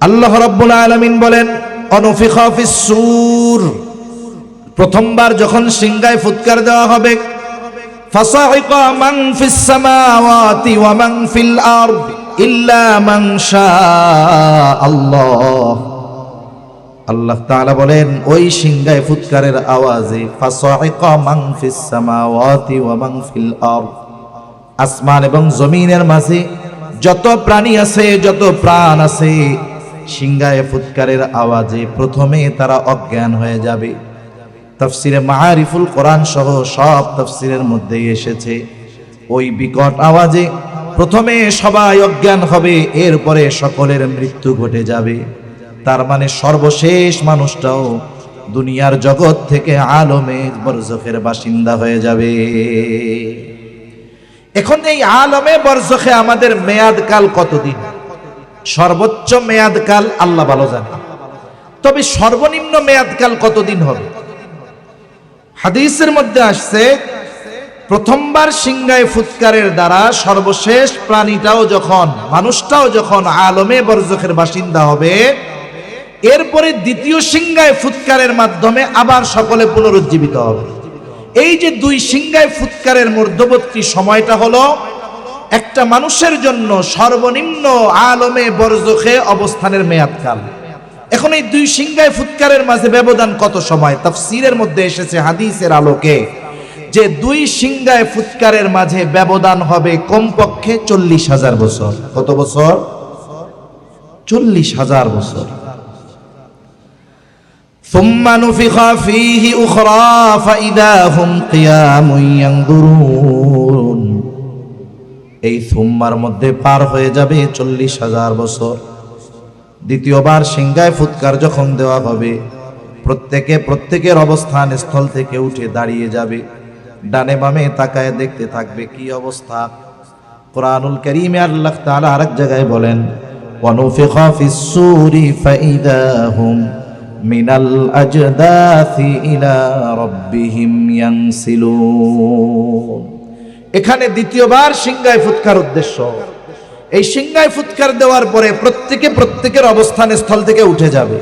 আল্লাহ রাব্বুল আলামিন বলেন অনুফিখা ফিস সূর, প্রথমবার যখন সিংহায় ফুৎকার দেওয়া হবে, ফাসাইকা মান ফিস সামাওয়াতি ওয়া মান ফিল আরদ ইল্লা মান শাআল্লাহ। আল্লাহ তাআলা বলেন ওই সিংহায় ফুৎকারের আওয়াজে ফাসাইকা মান ফিস সামাওয়াতি ওয়া মান ফিল আরদ, আসমান এবং জমিনের মাঝে যত প্রাণী আছে, যত প্রাণ আছে, সিংহায় ফুৎকারের আওয়াজে প্রথমে তারা অজ্ঞান হয়ে যাবে। তাফসিরে মাআরিফুল কোরআন সহ সব তাফসিরের মধ্যে এসেছে ওই বিকট আওয়াজে প্রথমে সবাই অজ্ঞান হবে, এরপরে সকলের মৃত্যু ঘটে যাবে। তার মানে সর্বশেষ মানুষটাও দুনিয়ার জগৎ থেকে আলমে বরজখের বাসিন্দা হয়ে যাবে। এখন এই আলমে বরজখে আমাদের মেয়াদকাল কতদিন? সর্বোচ্চ মেয়াদকাল আল্লাহ ভালো জানে, তবে সর্বনিম্ন মেয়াদকাল কতদিন হবে? হাদিসের মধ্যে আসছে প্রথমবার সিংহায় ফুৎকারের দ্বারা সর্বশেষ প্রাণীটাও যখন, মানুষটাও যখন আলমে বরজখের বাসিন্দা হবে, এরপরে দ্বিতীয় সিংহায় ফুৎকারের মাধ্যমে আবার সকলে পুনরুজ্জীবিত হবে। এই যে দুই সিংহায় ফুৎকারের মধ্যবর্তী সময়টা হলো একটা মানুষের জন্য সর্বনিম্ন আলমে বরজখে অবস্থানের মেয়াদকাল। এখন এই দুই সিংহায় ফুৎকারের মাঝে ব্যবধান কত সময়? তাফসীরের মধ্যে এসেছে হাদিসের আলোকে যে দুই সিংহায় ফুৎকারের মাঝে ব্যবধান হবে কমপক্ষে 40,000 বছর। কত বছর? 40,000 বছর। ثم نفخ فيه أخرى فإذا هم قيام ينظرون। এই থুম্মার মধ্যে পার হয়ে যাবে 40,000 বছর। দ্বিতীয়বার সিংহায় ফুৎকার যখন দেওয়া হবে, প্রত্যেকের অবস্থান স্থল থেকে উঠে দাঁড়িয়ে যাবে, ডানে বামে তাকায় দেখতে থাকবে কি অবস্থা। কুরআনুল কারীমে আল্লাহ তাআলা আরেক জায়গায় বলেন ওয়ানুফিখা ফিস সূরি ফাইদা হুম মিনাল আজদাসি ইলা রাব্বিহিম ইয়ানসিলুন। এখানে দ্বিতীয়বার সিংহায় ফুৎকার উদ্দেশ্য। এই সিংহায় ফুৎকার দেওয়ার পরে প্রত্যেকের অবস্থান স্থল থেকে উঠে যাবে।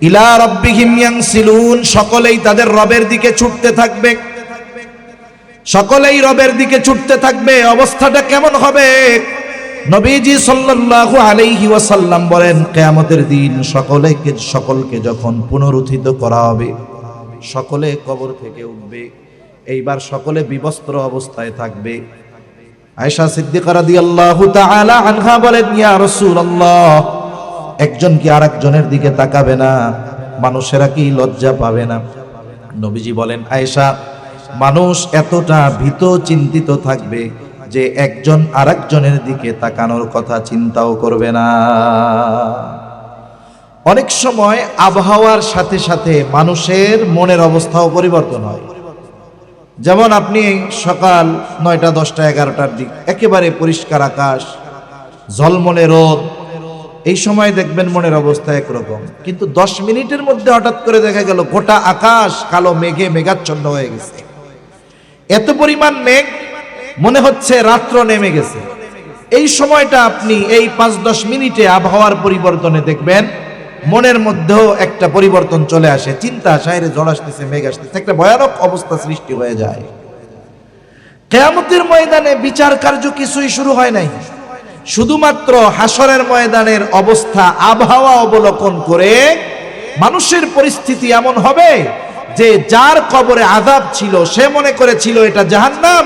ইলা রাব্বিহিম ইয়ানসিলুন, সকলেই তাদের রবের দিকে ছুটতে থাকবে, সকলেই রবের দিকে ছুটতে থাকবে। অবস্থাটা কেমন হবে? নবীজি সাল্লাল্লাহু আলাইহি ওয়াসাল্লাম বলেন কিয়ামতের দিন সকলকে যখন পুনরুত্থিত করা হবে, সকলে কবর থেকে উঠবে, এইবার সকলে বিবস্ত্র অবস্থায় থাকবে। আয়েশা সিদ্দিকা রাদিয়াল্লাহু তাআলা আনহা বলেন ইয়া রাসূলুল্লাহ, একজন কি আরেকজনের দিকে তাকাবে না? মানুষেরা কি লজ্জা পাবে না? নবীজি বলেন আয়েশা, মানুষ এতটা ভীত চিন্তিত থাকবে যে একজন আরেকজনের দিকে তাকানোর কথা চিন্তাও করবে না। অনেক সময় আবহাওয়ার সাথে সাথে মানুষের মনের অবস্থাও পরিবর্তন হয়। যেমন আপনি সকাল 9টা 10টা 11টার দিক একেবারে পরিষ্কার আকাশ, ঝলমলে রোদ, এই সময় দেখবেন মনের অবস্থা একরকম, কিন্তু 10 মিনিটের মধ্যে হঠাৎ করে দেখা গেল গোটা আকাশ কালো মেঘে মেঘাচ্ছন্ন হয়ে গেছে। এত পরিমাণ মেঘ মনে হচ্ছে রাত্র নেমে গেছে। এই সময়টা আপনি এই 5-10 মিনিটে আবহাওয়ার পরিবর্তনে দেখবেন মনের মধ্যেও একটা পরিবর্তন চলে আসে, চিন্তা আসে, রে ঝড় আসতেছে, মেঘ আসতেছে, একটা ভয়ানক অবস্থা সৃষ্টি হয়ে যায়। কিয়ামতের ময়দানে বিচার কার্য কিছুই শুরু হয় নাই, শুধুমাত্র হাসরের ময়দানের অবস্থা আবহাওয়া অবলোকন করে মানুষের পরিস্থিতি এমন হবে যে যার কবরে আযাব ছিল সে মনে করেছিল এটা জাহান্নাম,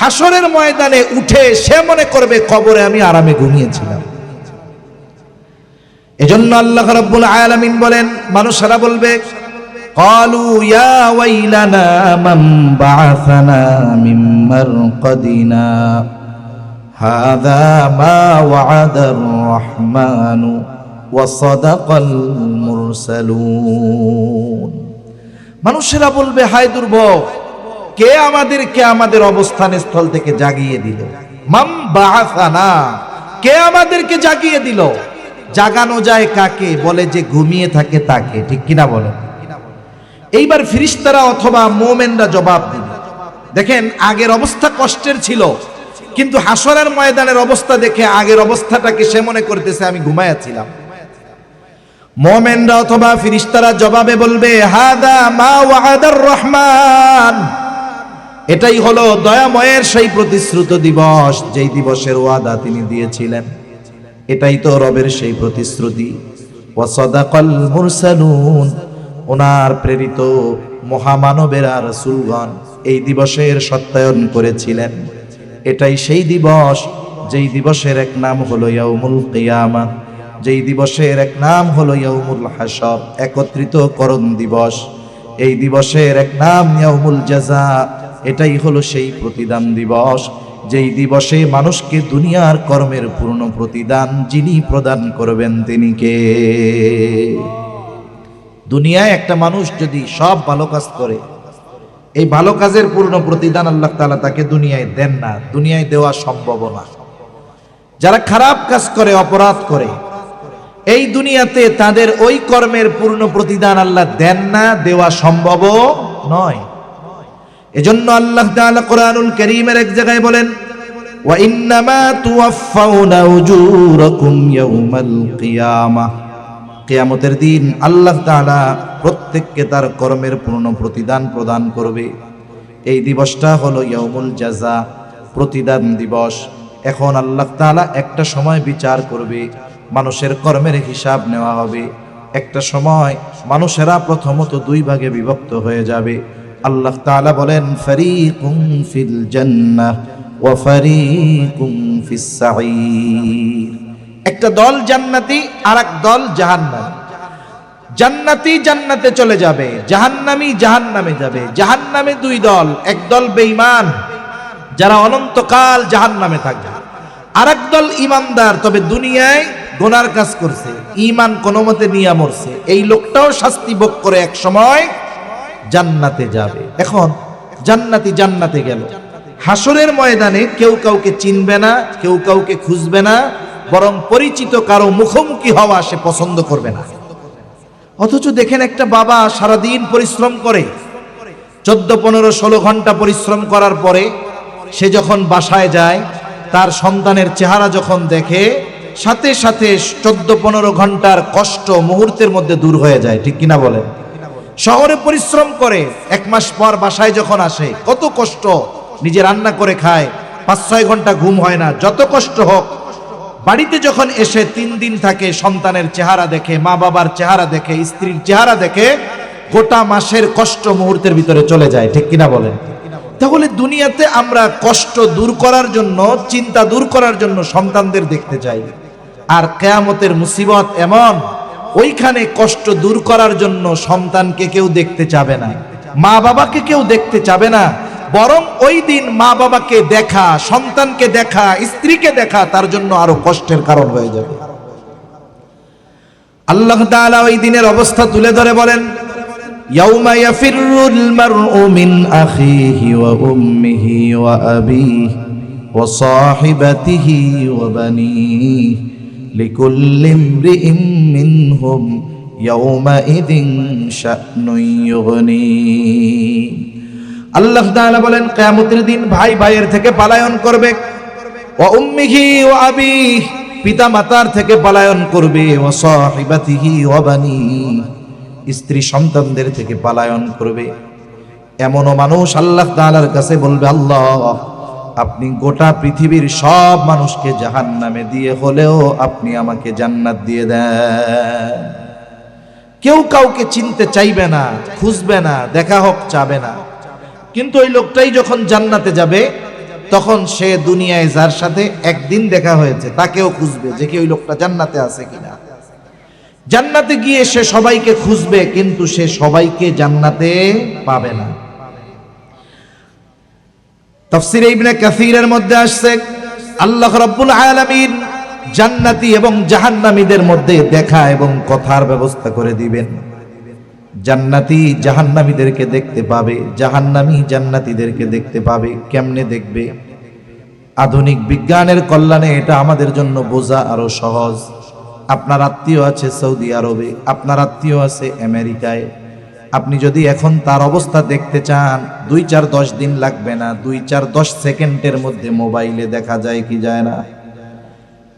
হাসরের ময়দানে উঠে সে মনে করবে কবরে আমি আরামে ঘুমিয়েছিলাম। এজন্য আল্লাহ রাব্বুল আলামিন বলেন, মানুষেরা বলবে ক্বালু ইয়া ওয়াইলানা মান বা'আসানা মিন মারকাদিনা হাযা মা ওয়া'আদার রাহমানু ওয়া সাদাকাল মুরসালুন। মানুষেরা বলবে হায় দুর্ভোগ, কে আমাদেরকে আমাদের অবস্থান স্থল থেকে জাগিয়ে দিল? মান বা'আসানা, কে আমাদেরকে জাগিয়ে দিল? জাগানো যায় কাকে? বলে যে ঘুমিয়ে থাকে তাকে, ঠিক কিনা বলেন? এইবার ফেরেশতারা অথবা মুমিনরা জবাব দিবে। দেখেন আগের অবস্থা কষ্টের ছিল, কিন্তু হাসরের ময়দানের অবস্থা দেখে আগের অবস্থাটাকে সে মনে করতেছে আমি ঘুমায়াছিলাম। মুমিনরা অথবা ফেরেশতারা জবাবে বলবে হাদা মা ওয়াদার রহমান, এটাই হলো দয়াময়ের সেই প্রতিশ্রুত দিবস, যেই দিবসের ওয়াদা তিনি দিয়েছিলেন। এটাই তো রবের সেই প্রতিশ্রুতি। ওয়া সাদাকাল মুরসালুন, ওনার প্রেরিত মহামানবেরা রাসূলগণ এই দিবসের সত্যায়ন করেছিলেন। এটাই সেই দিবস যেই দিবসের এক নাম হলো ইয়াউমুল কিয়ামা, যেই দিবসের এক নাম হলো ইয়াউমুল হাসর, একত্রিতকরণ দিবস। এই দিবসের এক নাম ইয়াউমুল জাযা, এটাই হলো সেই প্রতিদান দিবস, যেই দিবসে মানুষকে দুনিয়ার কর্মের পূর্ণ প্রতিদান যিনি প্রদান করবেন তিনি কে? দুনিয়ায় একটা মানুষ যদি সব ভালো কাজ করে, এই ভালো কাজের পূর্ণ প্রতিদান আল্লাহ তাআলা তাকে দুনিয়ায় দেন না, দুনিয়ায় দেওয়া সম্ভব না। যারা খারাপ কাজ করে, অপরাধ করে, এই দুনিয়াতে তাদের ওই কর্মের পূর্ণ প্রতিদান আল্লাহ দেন না, দেওয়া সম্ভবও নয়। এজন্য আল্লাহ তাআলা কোরআনুল কারীমের এক জায়গায় বলেন ওয়া ইন্নামা তুওয়াফাউনা উজুরাকুম ইয়াউমাল কিয়ামাহ, কিয়ামতের দিন আল্লাহ তাআলা প্রত্যেককে তার কর্মের পূর্ণ প্রতিদান প্রদান করবে। এই দিবসটা হলো ইয়াউমুল জাযা, প্রতিদান দিবস। এখন আল্লাহ তাআলা একটা সময় বিচার করবে, মানুষের কর্মের হিসাব নেওয়া হবে। একটা সময় মানুষেরা প্রথমত দুই ভাগে বিভক্ত হয়ে যাবে। আল্লাহ তাআলা বলেন ফারীকুম ফিল জান্নাহ ওয়া ফারীকুম ফিস সাঈর, একটা দল জান্নাতি আর এক দল জাহান্নামী। জান্নাতি জান্নাতে চলে যাবে, জাহান্নামী জাহান্নামে যাবে। জাহান্নামে দুই দল, এক দল বেঈমান যারা অনন্তকাল জাহান্নামে থাকবে, আর এক দল ঈমানদার, তবে দুনিয়ায় গুনার কাজ করছে, ঈমান কোনোমতে নিয়ে মরছে। এই লোকটাও শাস্তি ভোগ করে এক সময় জান্নাতে যাবে। এখন জান্নাতি জান্নাতে গেল, হাসরের ময়দানে কেউ কাউকে চিনবে না, কেউ কাউকে খুঁজবে না, বরং পরিচিত কারো মুখোমুখি হওয়া সে পছন্দ করবে না। অথচ দেখেন একটা বাবা সারাদিন পরিশ্রম করে, 14-15-16 ঘন্টা পরিশ্রম করার পরে সে যখন বাসায় যায়, তার সন্তানের চেহারা যখন দেখে, সাথে সাথে 14-15 ঘন্টার কষ্ট মুহূর্তের মধ্যে দূর হয়ে যায়। ঠিক কিনা বলেন? শহরে পরিশ্রম করে 1 মাস পর বাসায় যখন আসে, কত কষ্ট, নিজে রান্না করে খায়, 5-6 ঘন্টা ঘুম হয় না, যত কষ্ট হোক, বাড়িতে যখন এসে 3 দিন থাকে, সন্তানের চেহারা দেখে, মা বাবার চেহারা দেখে, স্ত্রীর চেহারা দেখে, গোটা মাসের কষ্ট মুহূর্তের ভিতরে চলে যায়। ঠিক কিনা বলেন? তাহলে দুনিয়াতে আমরা কষ্ট দূর করার জন্য, চিন্তা দূর করার জন্য সন্তানদের দেখতে চাই, আর কিয়ামতের মুসিবত এমন, ওইখানে কষ্ট দূর করার জন্য সন্তানকে কেউ দেখতে চাবে না, মা বাবাকে কেউ দেখতে চাবে না, বরং ওই দিন মা বাবাকে দেখা, সন্তানকে দেখা, স্ত্রীকে দেখা তার জন্য আরো কষ্টের কারণ হয়ে যাবে। আল্লাহ তাআলা ওই দিনের অবস্থা তুলে ধরে বলেন ইয়াউমা ইয়াফিরুল মারউ মিন আখিহি ওয়া উম্মিহি ওয়া আবিহি ওয়া সাহিবাতিহি ওয়া বানিহি লিকুল্লি ইমরিইন মিনহুম ইয়াউমাইযিন শা'নুন ইউগনি। আল্লাহ তাআলা বলেন কিয়ামতের দিন ভাই ভাইয়ের থেকে পলায়ন করবে, ওয়া উম্মিহি ওয়া আবিহি, পিতা মাতার থেকে পলায়ন করবে, ওয়া সাহিবাতিহি ওয়া বানিহি, স্ত্রী সন্তানদের থেকে পলায়ন করবে। এমনও মানুষ আল্লাহ তাআলার কাছে বলবে আল্লাহ আপনি গোটা পৃথিবীর সব মানুষকে জাহান্নামে দিয়ে হলেও আপনি আমাকে জান্নাত দিয়ে দেন। কেউ কাউকে চিনতে চাইবে না, খুঁজবে না, দেখা হোক চাবে না। কিন্তু ওই লোকটাই যখন জান্নাতে যাবে, তখন সে দুনিয়ায় যার সাথে একদিন দেখা হয়েছে তাকেও খুঁজবে যে কি ওই লোকটা জান্নাতে আছে কিনা। জান্নাতে গিয়ে সে সবাইকে খুঁজবে, কিন্তু সে সবাইকে জান্নাতে পাবে না। তাফসীরে ইবনে কাসীরের মধ্যে আসছে আল্লাহ রাব্বুল আলামিন জান্নাতি এবং জাহান্নামীদের মধ্যে দেখা এবং কথার ব্যবস্থা করে দিবেন। জান্নাতি জাহান্নামীদেরকে দেখতে পাবে, জাহান্নামী জান্নাতীদেরকে দেখতে পাবে। কেমনে দেখবে? আধুনিক বিজ্ঞানের কল্যাণে এটা আমাদের জন্য বোঝা আরো সহজ। আপনার আত্মীয় আছে সৌদি আরবে, আপনার আত্মীয় আছে আমেরিকায়, আপনি যদি এখন তার অবস্থা দেখতে চান 2-4-10 দিন লাগবে না, 2-4-10 সেকেন্ডের মধ্যে মোবাইলে দেখা যায় কি যায় না?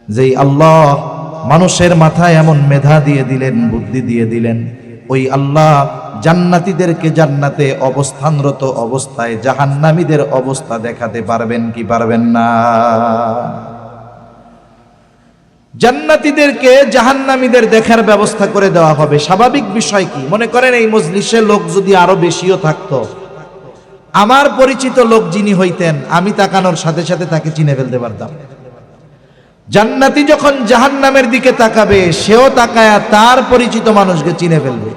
যেই আল্লাহ মানুষের মাথায় এমন মেধা দিয়ে দিলেন, বুদ্ধি দিয়ে দিলেন, ওই আল্লাহ জান্নাতীদেরকে জান্নাতে অবস্থানরত অবস্থায় জাহান্নামীদের অবস্থা দেখাতে পারবেন কি পারবেন না? জান্নাতীদেরকে জাহান্নামীদের দেখার ব্যবস্থা করে দেওয়া হবে। স্বাভাবিক বিষয় কি? মনে করেন এই মজলিসে লোক যদি আরো বেশিও থাকতো, আমার পরিচিত লোক যিনি হইতেন, আমি তাকানোর সাথে সাথে তাকে চিনে ফেলতে পারতাম। জান্নাতি যখন জাহান্নামের দিকে তাকাবে, সেও তাকায়া তার পরিচিত মানুষকে চিনে ফেলবে।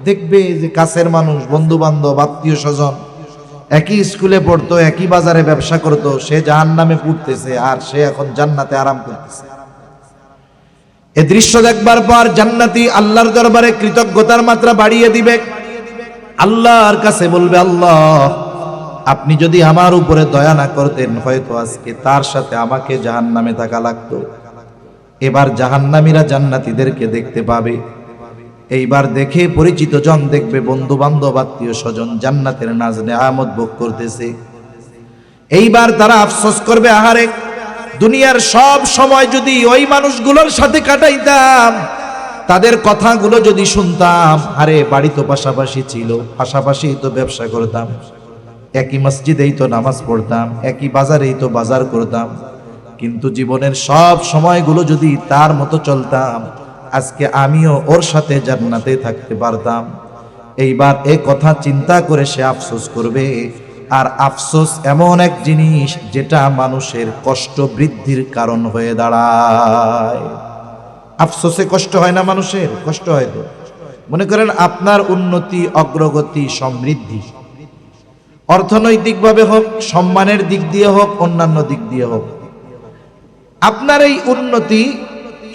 দেখবে যে কাছের মানুষ, বন্ধু বান্ধব, আত্মীয় স্বজন, একই স্কুলে পড়তো, একই বাজারে ব্যবসা করতো, সে জাহান্নামে পুড়তেছে আর সে এখন জান্নাতে আরাম করতেছে। এ দৃশ্য দেখবার পর জান্নাতি আল্লাহর দরবারে কৃতজ্ঞতার মাত্রা বাড়িয়ে দিবে। আল্লাহর কাছে বলবে, আল্লাহ আপনি যদি আমার উপরে দয়া না করতেন, হয়তো আজকে তার সাথে আমাকে জাহান্নামে থাকা লাগতো। এবার জাহান্নামীরা জান্নাতীদেরকে দেখতে পাবে। এইবার দেখে পরিচিত জন দেখবে, বন্ধু বান্ধব, আত্মীয় স্বজন জান্নাতের নাজ নেয়ামত ভোগ করতেছে। এইবার তারা আফসোস করবে, আহারে দুনিয়ার সব সময় যদি ওই মানুষগুলোর সাথে কাটাইতাম, তাদের কথাগুলো যদি শুনতাম, আরে বাড়ি তো পাশাপাশি ছিল, পাশাপাশি তো ব্যবসা করতাম, একই মসজিদেই তো নামাজ পড়তাম, একই বাজারেই তো বাজার করতাম, কিন্তু জীবনের সব সময়গুলো যদি তার মতো চলতাম, আজকে আমিও ওর সাথে জান্নাতে থাকতে পারতাম। এইবার এ কথা চিন্তা করে সে আফসোস করবে। আর আফসোস এমন এক জিনিস যেটা মানুষের কষ্ট বৃদ্ধির কারণ হয়ে দাঁড়ায়। আফসোসে কষ্ট হয় না? মানুষের কষ্ট হয় তো। মনে করেন আপনার উন্নতি, অগ্রগতি, সমৃদ্ধি, অর্থনৈতিকভাবে হোক, সম্মানের দিক দিয়ে হোক, অন্যান্য দিক দিয়ে হোক, আপনার এই উন্নতি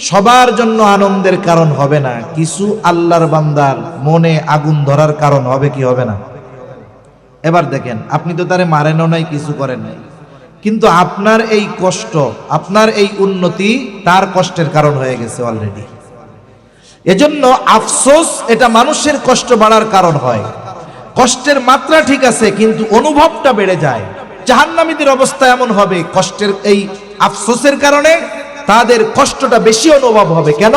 সবার জন্য আনন্দের কারণ হবে না, কিছু আল্লাহর বান্দার মনে আগুন ধরার কারণ হবে কি হবে না? এবার দেখেন, আপনি তো তারে মারেনও নাই, কিছু করেন নাই, কিন্তু আপনার এই কষ্ট, আপনার এই উন্নতি তার কষ্টের কারণ হয়ে গেছে অলরেডি। এজন্য আফসোস এটা মানুষের কষ্ট বাড়ার কারণ হয়। কষ্টের মাত্রা ঠিক আছে, কিন্তু অনুভবটা বেড়ে যায়। জাহান্নামীদের অবস্থা এমন হবে, কষ্টের এই আফসোসের কারণে তাদের কষ্টটা বেশি অনুভব হবে। কেন?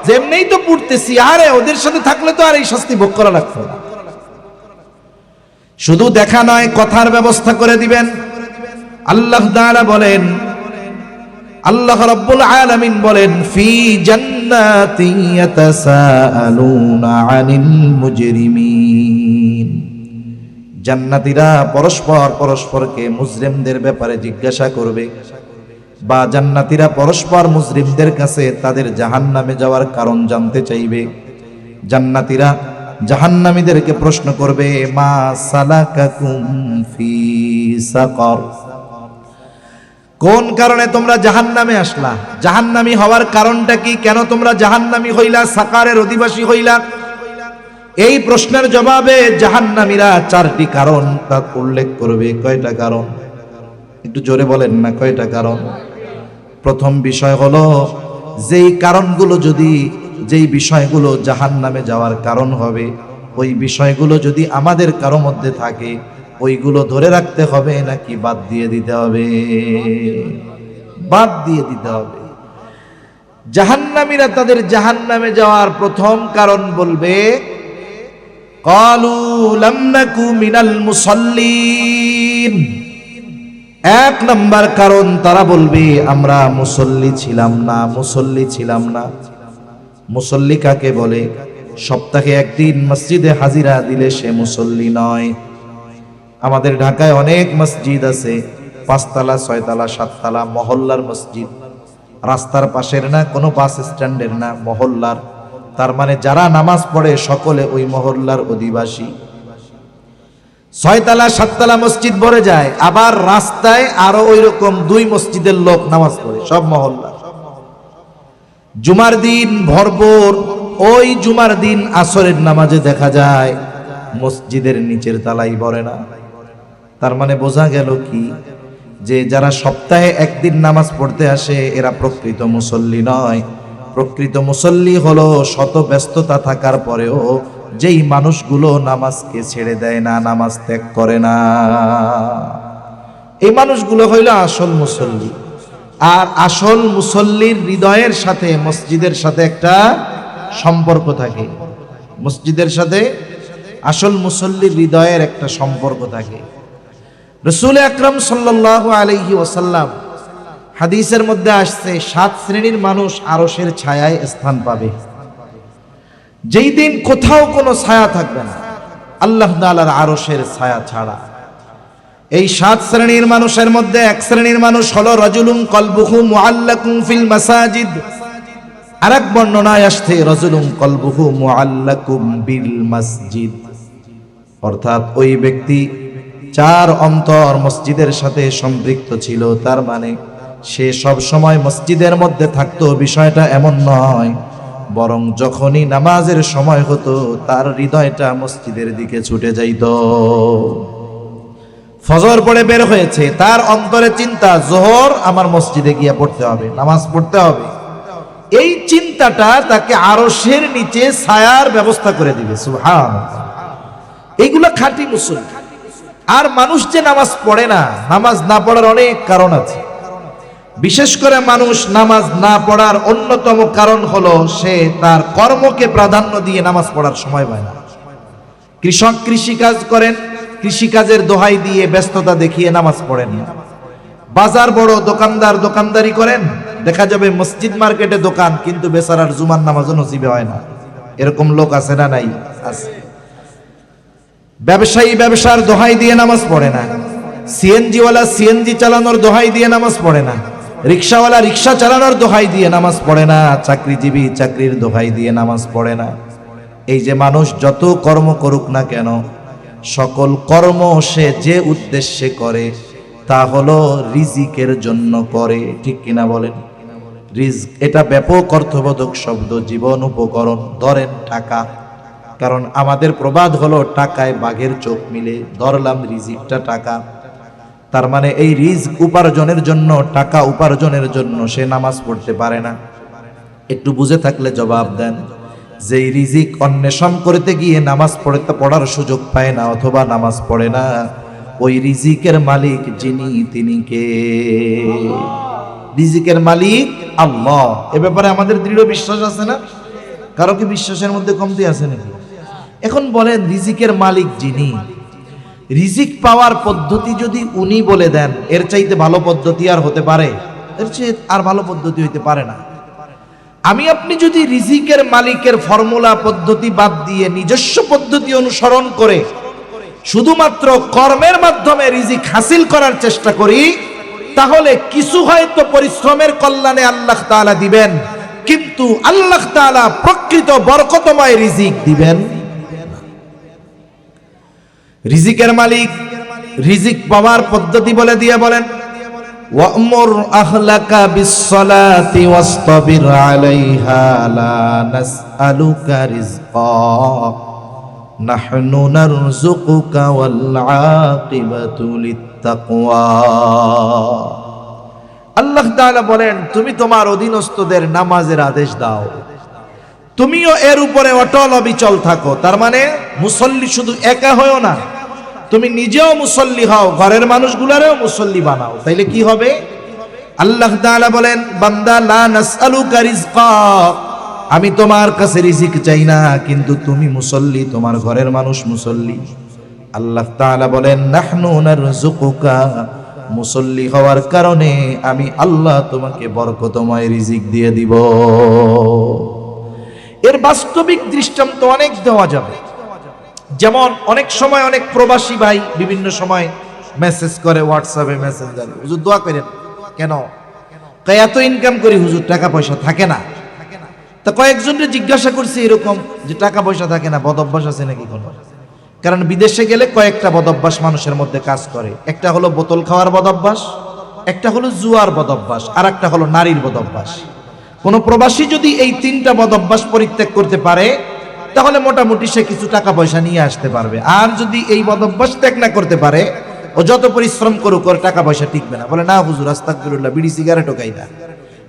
যেমনিই তো পুড়তেছি, আরে ওদের সাথে থাকলে তো আর এই শাস্তি ভোগ করা লাগতো না। শুধু দেখা নয়, কথার ব্যবস্থা করে দিবেন। আল্লাহ তাআলা বলেন, আল্লাহ রাব্বুল আলামিন বলেন, ফি জান্নাতি ইয়াতাসাআলুনা আনিল মুজরিমিন। জান্নাতীরা পরস্পরকে মুজরিমদের ব্যাপারে জিজ্ঞাসা করবে, বা জান্নাতীরা পরস্পর মুজরিমদের কাছে তাদের জাহান্নামে যাওয়ার কারণ জানতে চাইবে। জান্নাতীরা জাহান্নামীদেরকে প্রশ্ন করবে, মা সালাকাকুম ফি সাকার, কোন কারণে তোমরা জাহান্নামে আসলা? জাহান্নামী হওয়ার কারণটা কি? কেন তোমরা জাহান্নামী হইলা, সাকারের অধিবাসী হইলা? এই প্রশ্নের জবাবে জাহান্নামীরা 4টি কারণ তা উল্লেখ করবে। কয়টা কারণ? একটু জোরে বলেন না, কয়টা কারণ? প্রথম বিষয় হলো, যেই বিষয়গুলো জাহান্নামে যাওয়ার কারণ হবে, ওই বিষয়গুলো যদি আমাদের কারো মধ্যে থাকে, ওইগুলো ধরে রাখতে হবে নাকি বাদ দিয়ে দিতে হবে? বাদ দিয়ে দিতে হবে। জাহান্নামীরা তাদের জাহান্নামে যাওয়ার প্রথম কারণ বলবে, ক্বালু লাম নাকু মিনাল মুসাল্লিন। 1 নম্বর কারণ তারা বলবে, আমরা মুসল্লি ছিলাম না। মুসল্লি কাকে বলে? সপ্তাহে একদিন মসজিদে হাজিরা দিলে সে মুসল্লি নয়। আমাদের ঢাকায় অনেক মসজিদ আছে, 5 তলা, 6 তলা, 7 তলা, মহল্লার মসজিদ, রাস্তার পাশের না, কোনো বাস স্ট্যান্ডের না, মহল্লার। তার মানে যারা নামাজ পড়ে সকলে ওই মহল্লার অধিবাসী। 6 তলা 7 তলা মসজিদ ভরে যায়, আবার রাস্তায় আরো ওইরকম 2 মসজিদের লোক নামাজ পড়ে, সব মহল্লা। জুমার দিন ভরপুর, ওই জুমার দিন আসরের নামাজে দেখা যায় মসজিদের নিচের তালাই ভরে না। তার মানে বোঝা গেল কি, যে যারা সপ্তাহে একদিন নামাজ পড়তে আসে এরা প্রকৃত মুসল্লি নয়। প্রকৃত মুসল্লি হলো শত ব্যস্ততা থাকার পরেও যেই মানুষগুলো নামাজকে ছেড়ে দেয় না, নামাজ ত্যাগ করে না, এই মানুষগুলো হইল আসল মুসল্লি। আর আসল মুসল্লির হৃদয়ের সাথে মসজিদের সাথে একটা সম্পর্ক থাকে। মসজিদের সাথে আসল মুসল্লির হৃদয়ের একটা সম্পর্ক থাকে। রাসূল আকরাম সাল্লাল্লাহু আলাইহি ওয়াসাল্লাম হাদিসের মধ্যে আসছে 7 শ্রেণীর মানুষ আরশের ছায়ায় স্থান পাবে। যেই দিন কোথাও কোনো ছায়া থাকবে না আল্লাহ তাআলার আরশের ছায়া ছাড়া। এই 7 শ্রেণীর মানুষের মধ্যে এক শ্রেণীর মানুষ হলো রাজুলুন কলবুহু মুআল্লাকুন ফিল মাসাজিদ। আরেক বর্ণনায় আসছে রাজুলুন কলবুহু মুআল্লাকুম বিল মসজিদ, অর্থাৎ ওই ব্যক্তি 4 অন্তর মসজিদের সাথে সম্পৃক্ত ছিল। তার মানে সে সব সময় মসজিদের মধ্যে থাকতো, বিষয়টা এমন নয়, বরং যখনই নামাজের সময় হতো তার হৃদয়টা মসজিদের দিকে ছুটে যাইত। ফজর পড়ে বের হয়েছে, তার অন্তরে চিন্তা জোহর আমার মসজিদে গিয়ে পড়তে হবে, নামাজ পড়তে হবে। এই চিন্তাটা তাকে আরশের নিচে ছায়ার ব্যবস্থা করে দিবে। সুবহানাল্লাহ। এইগুলা খাঁটি মুসলমান। আর মানুষ যে নামাজ পড়ে না, নামাজ না পড়ার অনেক কারণ আছে। বিশেষ করে মানুষ নামাজ না পড়ার অন্যতম কারণ হলো সে তার কর্মকে প্রাধান্য দিয়ে নামাজ পড়ার সময় পায় না। কৃষক কৃষিকাজ করেন, কৃষিকাজের দোহাই দিয়ে ব্যস্ততা দেখিয়ে নামাজ পড়েন না। বাজার বড় দোকানদার দোকানদারি করেন, দেখা যাবে মসজিদ মার্কেটে দোকান, কিন্তু বেচারার জুমার নামাজও নসিবে হয় না। এরকম লোক আছে না নাই? আছে। ব্যবসায়ী ব্যবসার দোহাই দিয়ে নামাজ পড়ে না, সিএনজিওয়ালা সিএনজি চালানোর দোহাই দিয়ে নামাজ পড়ে না, রিক্সাওয়ালা রিক্সা চালানোর দোহাই দিয়ে নামাজ পড়ে না, চাকরিজীবী চাকরির দোহাই দিয়ে নামাজ পড়ে না। এই যে মানুষ যত কর্ম করুক না কেন, সকল কর্ম সে যে উদ্দেশ্যে করে তা হলো রিজিকের জন্য করে। ঠিক কিনা বলেন? রিজক এটা ব্যাপক অর্থবোধক শব্দ, জীবন উপকরণ। ধরেন টাকা, কারণ আমাদের প্রবাদ হলো টাকায় বাঘের চোখ মিলে, ধরলাম রিজিকটা টাকা। তার মানে এই রিজক উপার্জনের জন্য, টাকা উপার্জনের জন্য সে নামাজ পড়তে পারে না। একটু বুঝে থাকলে জবাব দেন। যেই রিজিক অন্বেষণ করতে গিয়ে নামাজ পড়ার সুযোগ পায় না অথবা নামাজ পড়ে না, ওই রিজিকের মালিক যিনি, তিনি কে? রিজিকের মালিক আল্লাহ। এ ব্যাপারে আমাদের দৃঢ় বিশ্বাস আছে না? কারো কি বিশ্বাসের মধ্যে কমতি আছে নাকি? এখন বলেন, রিজিকের মালিক যিনি, রিজিক পাওয়ার পদ্ধতি যদি উনি বলে দেন, এর চাইতে ভালো পদ্ধতি আর হতে পারে? এর চেয়ে আর ভালো পদ্ধতি হইতে পারে না। আমি আপনি যদি রিজিকের মালিকের ফর্মুলা পদ্ধতি বাদ দিয়ে নিজস্ব পদ্ধতি অনুসরণ করে শুধুমাত্র কর্মের মাধ্যমে রিজিক হাসিল করার চেষ্টা করি, তাহলে কিছু হয়তো পরিশ্রমের কল্যাণে আল্লাহ তাআলা দিবেন, কিন্তু আল্লাহ তাআলা প্রকৃত বরকতময় রিজিক দিবেন। রিজিকের মালিক রিজিক পাওয়ার পদ্ধতি বলে দিয়ে বলেন, ওয়া'মুর আহলাকা বিস-সালাতি ওয়াসতাবির আলাইহা লা নাসআলুকা রিজকা নাহনু নারযুকুকা ওয়াল আকিবাতু লিত-তাকওয়া। আল্লাহ তাআলা বলেন, তুমি তোমার অধীনস্থদের নামাজের আদেশ দাও, তুমিও এর উপরে অটল অবিচল থাকো। তার মানে মুসল্লি শুধু একা হয়ও না, তুমি নিজেও মুসল্লি হও, ঘরের মানুষগুলারেও মুসল্লি বানাও। তাইলে কি হবে? আল্লাহ তাআলা বলেন, বান্দা লা নাসআলুকা রিজকা, আমি তোমার কাছে রিজিক চাই না, কিন্তু তুমি মুসল্লি, তোমার ঘরের মানুষ মুসল্লি। আল্লাহ তাআলা বলেন, নাহনু নারযুকুকা, মুসল্লি হওয়ার কারণে আমি আল্লাহ তোমাকে বরকতময় রিজিক দিয়ে দিব। এর বাস্তবিক দৃষ্টান্ত অনেক দেওয়া যাবে। যেমন অনেক সময় অনেক প্রবাসী ভাই বিভিন্ন সময় মেসেজ করে হোয়াটসঅ্যাপে, মেসেঞ্জারে, হুজুর দোয়া করেন। কেন? এত ইনকাম করি হুজুর, টাকা পয়সা থাকে না। তা কয়েকজনকে জিজ্ঞাসা করছি এরকম যে টাকা পয়সা থাকে না, বদ অভ্যাস আছে নাকি কোনো? কারণ বিদেশে গেলে কয়েকটা বদ অভ্যাস মানুষের মধ্যে কাজ করে। একটা হলো বোতল খাওয়ার বদ অভ্যাস, একটা হলো জুয়ার বদ অভ্যাস, আর একটা হলো নারীর বদ অভ্যাস। কোন প্রবাসী যদি এই 3টা বদ অভ্যাস পরিত্যাগ করতে পারে, তাহলে মোটামুটি সে কিছু টাকা পয়সা নিয়ে আসতে পারবে। আর যদি এই বদ অভ্যাস ত্যাগ না করতে পারে, ও যত পরিশ্রম করুক ওর টাকা পয়সা টিকবে না। বলে, না হুজুর আস্তাগফিরুল্লাহ, বিড়ি সিগারেটও খাই না,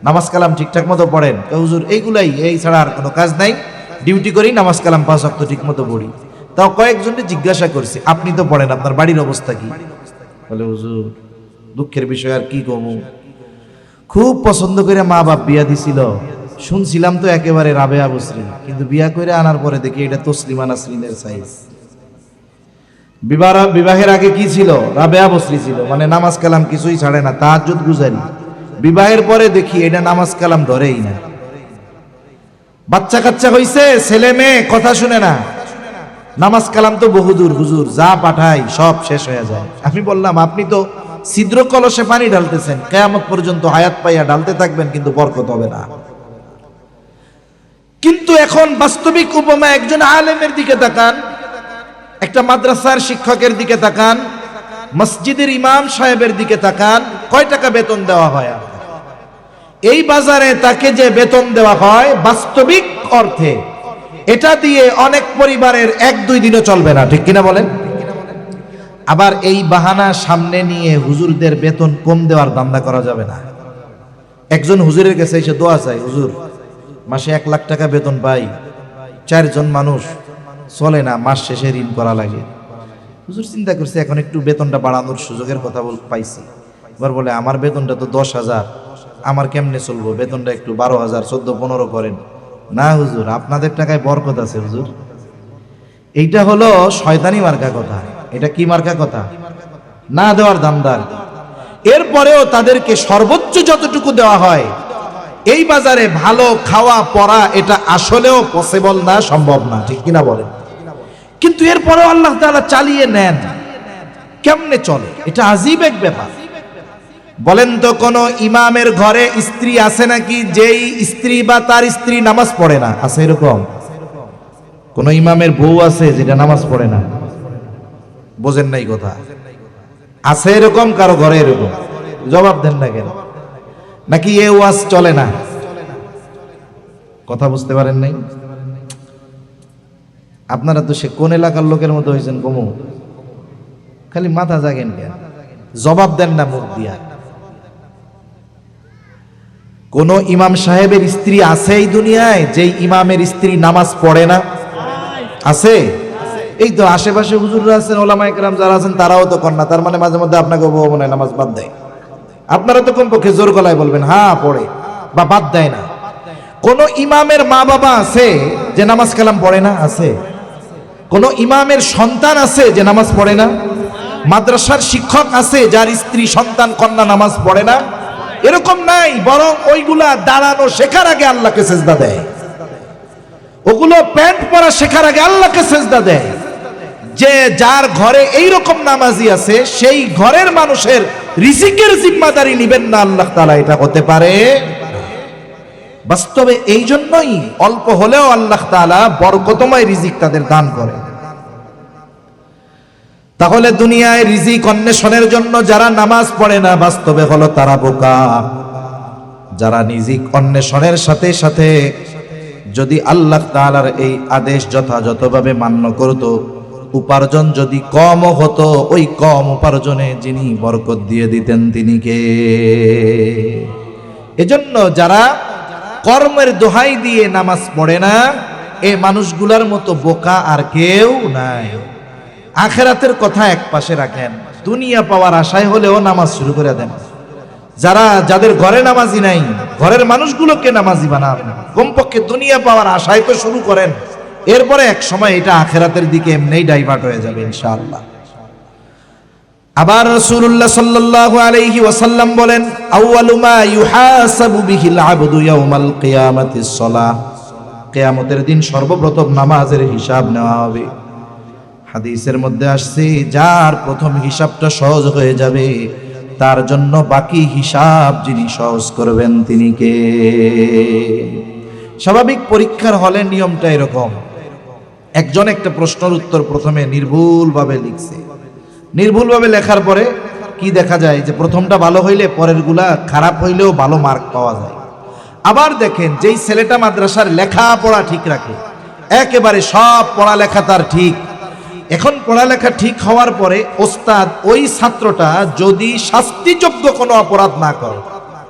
নামাজ কালাম ঠিকঠাক মতো পড়েন। হুজুর এইগুলাই, এই ছাড়া আর কোনো কাজ নাই, ডিউটি করি, নামাজ কালাম 5 ওয়াক্ত ঠিক মতো পড়ি। তাও কয়েকজনকে জিজ্ঞাসা করছি, আপনি তো পড়েন, আপনার বাড়ির অবস্থা কি? বলে, হুজুর দুঃখের বিষয়, আর কি কমু, খুব পছন্দ করে মা বাপ বিয়া দিছিল, শুনছিলাম তো একেবারে রাবেয়া বসরিন, কিন্তু বিয়া করে আনার পরে দেখি এটা তসলিমা নাসরিনের সাইজ। বিবাহের আগে কি ছিল? রাবেয়া বসরি ছিল, মানে নামাজ কালাম কিছুই ছাড়ে না, তাহাজ্জুদ গুজারি। বিবাহের পরে দেখি এটা নামাজ কালাম ধরেই না। বাচ্চা কাচ্চা হইছে, ছেলে মেয়ে কথা শুনে না, নামাজ কালাম তো বহুদূর, হুজুর যা পাঠাই সব শেষ হয়ে যায়। আমি বললাম আপনি তো ছিদ্র কলসে পানি ঢালতেছেন, কিয়ামত পর্যন্ত হায়াত পাইয়া ঢালতে থাকবেন, কিন্তু বরকত হবে না। কিন্তু এখন বাস্তবিক উপমা, একজন আলেমের দিকে তাকান, একটা মাদ্রাসার শিক্ষকের দিকে তাকান, মসজিদের ইমাম সাহেবের দিকে তাকান, কয় টাকা বেতন দেওয়া হয়? এই বাজারে তাকে যে বেতন দেওয়া হয় বাস্তবিক অর্থে এটা দিয়ে অনেক পরিবারের 1-2 দিনও চলবে না, ঠিক কিনা বলেন? আবার এই বাহানা সামনে নিয়ে হুজুরদের বেতন কম দেওয়ার ধান্দা করা যাবে না। একজন হুজুরের কাছে এসে দোয়া চাই, হুজুর মাসে 1 লাখ টাকা বেতন পাই, 4 জন মানুষ, চলে না, মাস শেষে ঋণ করা লাগে। হুজুর চিন্তা করছে এখন একটু বেতনটা বাড়ানোর সুযোগের কথা পাইছি। এবার বলে আমার বেতনটা তো 10,000, আমার কেমনে চলবো, বেতনটা একটু 12,000, 14-15 করেন। না হুজুর, আপনাদের টাকায় বরকত আছে হুজুর। এইটা হলো শয়তানি মার্কা কথা। এটা কি মার্কা কথা? না দেওয়ার ধান্দার। এরপরেও তাদেরকে সর্বোচ্চ যতটুকু দেওয়া হয়, এই বাজারে ভালো খাওয়া পরা এটা আসলেও পসিবল না, সম্ভব না, ঠিক কিনা বলেন? কিন্তু এরপরেও আল্লাহ তাআলা চালিয়ে নেন। কেমনে চলে? এটা আজীব এক ব্যাপার। বলেন তো কোন ইমামের ঘরে স্ত্রী আছে নাকি যেই স্ত্রী বা তার স্ত্রী নামাজ পড়ে না? আছে এরকম? কোন ইমামের বউ আছে যেটা নামাজ পড়ে না? বোঝেন নাই কথা? আছে এরকম কারো ঘরে? এরকম জবাব দেন না কেন? নাকি এ ওয়াজ চলে না? কথা বুঝতে পারেন নাই? আপনারা তো সে কোন এলাকার লোকের মতো হয়েছেন কমু, খালি মাথা জাগেন কেন? জবাব দেন না মুখ দিয়া। কোন ইমাম সাহেবের স্ত্রী আছে এই দুনিয়ায় যেই ইমামের স্ত্রী নামাজ পড়ে না? আছে? এই তো আশেপাশে হুজুররা আছেন, ওলামা একরাম যারা আছেন তারাও তো করেন না, তার মানে মাঝে মধ্যে আপনাকে মনে হয় নামাজ বাদ দেয়। আপনারা তো কমপক্ষে জোর গলায় বলবেন হ্যাঁ পড়ে বা বাদ দেয় না। কোন ইমামের মা বাবা আছে যে নামাজ কালাম পড়ে না? আছে? কোন ইমামের সন্তান আছে যে নামাজ পড়ে না? মাদ্রাসার শিক্ষক আছে যার স্ত্রী সন্তান কন্যা নামাজ পড়ে না? এরকম নাই, বরং ওইগুলা দাঁড়ানো শেখার আগে আল্লাহকে সেজদা দেয়, ওগুলো প্যান্ট পরা শেখার আগে আল্লাহকে সেজদা দেয়। যে যার ঘরে এইরকম নামাজি আছে সেই ঘরের মানুষের রিজিকের জিম্মাদারি নিবেন না আল্লাহ তাআলা, এটা হতে পারে? বাস্তবে এই জন্যই অল্প হলেও আল্লাহ তাআলা বরকতময় রিজিক তাদের দান করে। তাহলে দুনিয়ায় রিজিক অন্বেষণের জন্য যারা নামাজ পড়ে না, বাস্তবে হলো তারা বোকা। যারা রিজিক অন্বেষণের সাথে সাথে যদি আল্লাহ তাআলার এই আদেশ যথাযথভাবে মান্য করত, উপার্জন যদি কম হতো, ওই কম উপার্জনে যিনি বরকত দিয়ে দিতেন তিনি কে? এজন্য যারা কর্মের দোহাই দিয়ে নামাজ পড়ে না, এই মানুষগুলার মতো বোকা আর কেউ নাই। আখিরাতের কথা এক পাশে রাখেন, দুনিয়া পাওয়ার আশায় হলেও নামাজ শুরু করে দেন। যাদের ঘরে নামাজি নাই, ঘরের মানুষগুলোকে নামাজি বানান, কমপক্ষে দুনিয়া পাওয়ার আশায় তো শুরু করেন। এরপরে এক সময় এটা আখিরাতের দিকে এমনিই ডাইভার্ট হয়ে যাবে ইনশাআল্লাহ। আবার রাসূলুল্লাহ সাল্লাল্লাহু আলাইহি ওয়াসাল্লাম বলেন, আউয়ালু মা ইউহাসাবু বিহিল আবদু ইয়াউমাল কিয়ামাতিস সালাহ। কিয়ামতের দিন সর্বপ্রথম নামাজের হিসাব নেওয়া হবে। হাদিসের মধ্যে আসছে, যার প্রথম হিসাবটা সহজ হয়ে যাবে তার জন্য বাকি হিসাব যিনি সহজ করবেন তিনি কে? স্বাভাবিক পরীক্ষার হলে নিয়মটা এরকম, একজন একটা প্রশ্নের উত্তর প্রথমে নির্ভুলভাবে লিখছে, নির্ভুলভাবে লেখার পরে কি দেখা যায় যে প্রথমটা ভালো হইলে পরের গুলা খারাপ হইলেও ভালো মার্ক পাওয়া যায়। আবার দেখেন যেই ছেলেটা মাদ্রাসার লেখাপড়া ঠিক রাখে, একেবারে সব পড়ালেখা তার ঠিক, এখন পড়ালেখা ঠিক হওয়ার পরে ওস্তাদ ওই ছাত্রটা যদি শাস্তিযোগ্য কোনো অপরাধ না করে,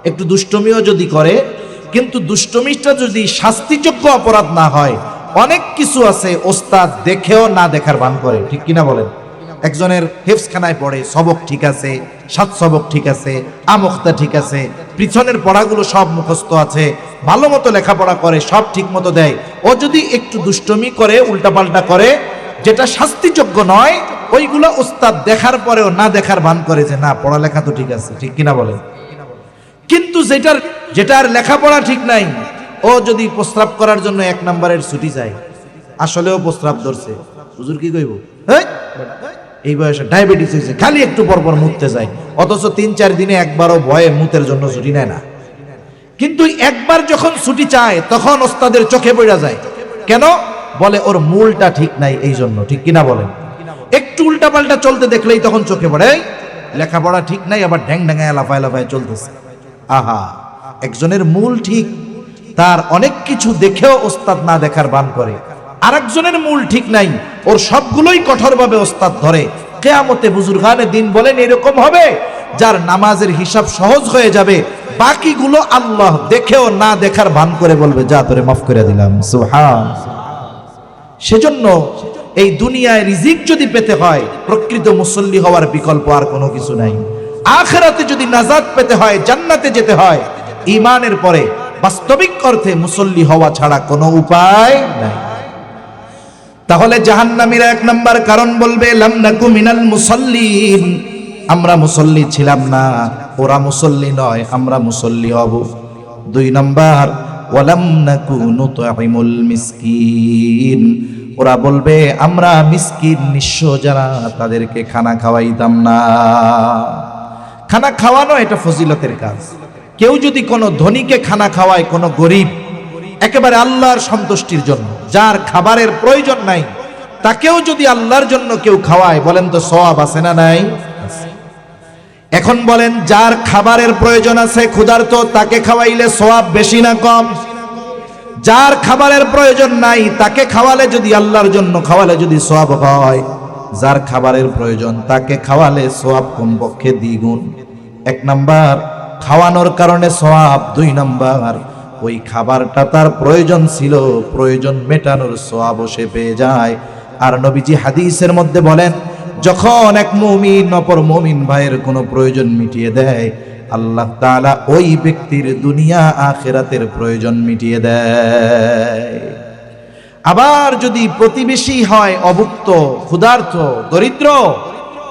একটু দুষ্টমিও যদি করে, কিন্তু দুষ্টমিটা যদি শাস্তিযোগ্য অপরাধ না হয়, অনেক কিছু আছে ওস্তাদ দেখেও না দেখার ভান করে, ঠিক কিনা বলেন? একজনের হেফজখানায় পড়ে, সবক ঠিক আছে, 7 সবক ঠিক আছে, আমুক্তা ঠিক আছে, পিছনের পড়াগুলো সব মুখস্থ আছে, ভালো মতো লেখাপড়া করে, সব ঠিক মতো দেয়। ও যদি একটু দুষ্টমি করে, উল্টাপাল্টা করে, যেটা শাস্তিযোগ্য নয়, ওইগুলো উস্তাদ দেখার পরেও না দেখার ভান করে যে না পড়ালেখা তো ঠিক আছে, ঠিক কিনা বলে। কিন্তু যেটার লেখাপড়া ঠিক নাই, ও যদি প্রস্রাব করার জন্য 1 নম্বরের ছুটি চায়, আসলেও প্রস্রাব ধরছে, হুজুর কি কইব, এই বয়সে ডায়াবেটিস হয়েছে, খালি একটু পরপর মুততে যায়, অথচ 3-4 দিনে একবারও ভয়ে মুতের জন্য ছুটি নেয় না। কিন্তু একবার যখন ছুটি চায় তখন ওস্তাদের চোখে পড়া যায়। কেন? বলে ওর মূলটা ঠিক নাই, এই জন্য, ঠিক কিনা বলেন। একটু উল্টাপাল্টা চলতে দেখলেই তখন চোখে পড়ে লেখাপড়া ঠিক নাই, আবার ঢ্যাং ঢ্যাঙায় লাফায় লাফায় চলতেছে। আহা, একজনের মূল ঠিক, তার অনেক কিছু দেখেও ওস্তাদ না দেখার ভান করে। আরেকজনের মূল ঠিক নাই, ওর সবগুলোই কঠোরভাবে ওস্তাদ ধরে। কিয়ামতে বুজুর্গানে দিন বলেন এরকম হবে যার নামাজের হিসাব সহজ হয়ে যাবে, বাকিগুলো আল্লাহ দেখেও না দেখার ভান করে বলবে যা তোরে মাফ করে দিলাম। সুবহান। সেজন্য এই দুনিয়ায় রিজিক যদি পেতে হয়, প্রকৃত মুসল্লি হওয়ার বিকল্প আর কোনো কিছু নাই। আখিরাতে যদি নাজাত পেতে হয়, জান্নাতে যেতে হয়, ঈমানের পরে বাস্তবিক অর্থে মুসল্লি হওয়া ছাড়া কোনো উপায় নাই। তাহলে জাহান্নামীরা 1 নাম্বার কারণ বলবে লাম নাকু মিনাল মুসাল্লিন, আমরা মুসল্লি ছিলাম না, ওরা মুসল্লি নয়, আমরা মুসল্লি হব। 2 নাম্বার ওয়ালাম নাকু নুতঈমুল মিসকিন, ওরা বলবে আমরা মিসকিন নিঃস্ব যারা, তাদেরকে খানা খাওয়াইতাম না। খানা খাওয়ানো এটা ফজিলতের কাজ। কেউ যদি কোনো ধনীকে খানা খাওয়ায়, কোনো গরিব, একেবারে আল্লাহর সন্তুষ্টির জন্য, যার খাবারের প্রয়োজন নাই, তাকেও যদি আল্লাহর জন্য কেউ খাওয়ায়, বলেন তো সওয়াব আছে না নাই? এখন বলেন, যার খাবারের প্রয়োজন আছে, ক্ষুধার্ত, তাকে খাওয়াইলে সওয়াব বেশি না কম? যার খাবারের প্রয়োজন নাই, তাকে খাওয়ালে, যদি আল্লাহর জন্য খাওয়ালে যদি সওয়াব হয়, যার খাবারের প্রয়োজন তাকে খাওয়ালে সওয়াব কমপক্ষে দ্বিগুণ। 1 নাম্বার খাওয়ানোর কারণে সওয়াব, 2 নাম্বার ওই খাবারটা তার প্রয়োজন ছিল, প্রয়োজন মেটানোর সওয়াবও সে পেয়ে যায়। আর নবীজি হাদিসের মধ্যে বলেন, যখন এক মুমিন অপর মুমিন ভাইয়ের কোনো প্রয়োজন মিটিয়ে দেয়, আল্লাহ তাআলা ওই ব্যক্তির দুনিয়া আখিরাতের প্রয়োজন মিটিয়ে দেয়। আবার যদি প্রতিবেশী হয় অভুক্ত, ক্ষুধার্ত, দরিদ্র,